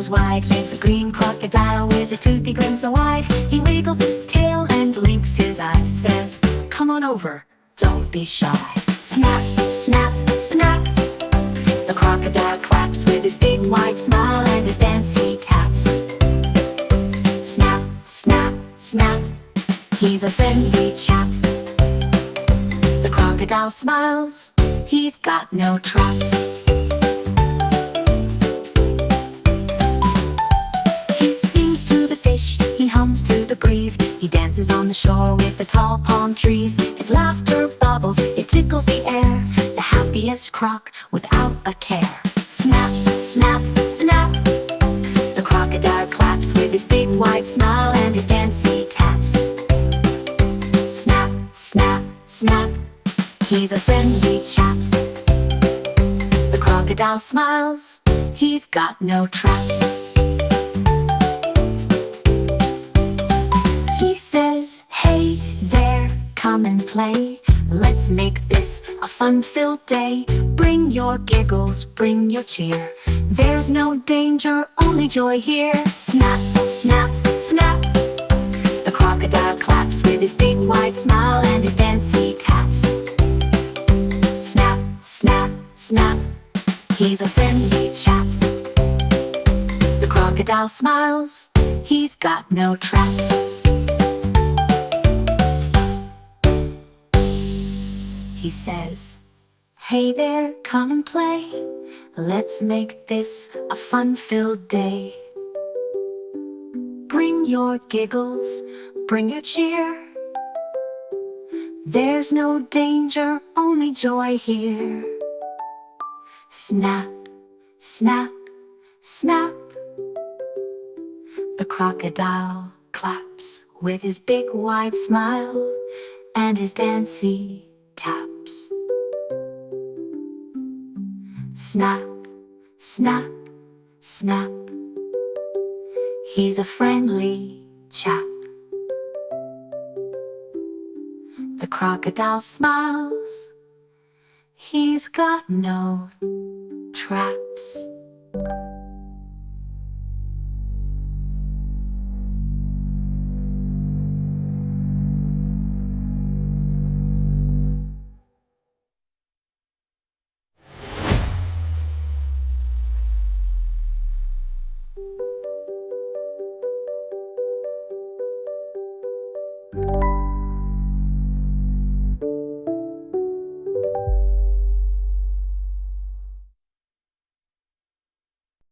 whose wide lives a green crocodile with a toothy grin so wide. He wiggles his tail and blinks his eyes, says, "Come on over, don't be shy." Snap, snap, snap. The crocodile claps with his big wide smile and his dance he taps. Snap, snap, snap. He's a friendly chap. The crocodile smiles, he's got no traps. He sings to the fish, he hums to the breeze. He dances on the shore with the tall palm trees. His laughter bubbles, it tickles the air. The happiest croc without a care. Snap, snap, snap. The crocodile claps with his big wide smile and his dance he taps. Snap, snap, snap. He's a friendly chap. The crocodile smiles, he's got no traps. He says, "Hey there, come and play. Let's make this a fun-filled day. Bring your giggles, bring your cheer. There's no danger, only joy here." Snap, snap, snap. The crocodile claps with his big wide smile and his dance he taps. Snap, snap, snap. He's a friendly chap. The crocodile smiles, he's got no traps. He says, "Hey there, come and play. Let's make this a fun-filled day. Bring your giggles, bring your cheer. There's no danger, only joy here." Snap, snap, snap. The crocodile claps with his big wide smile and his dancey taps. Snap, snap, snap. He's a friendly chap. The crocodile smiles, he's got no traps.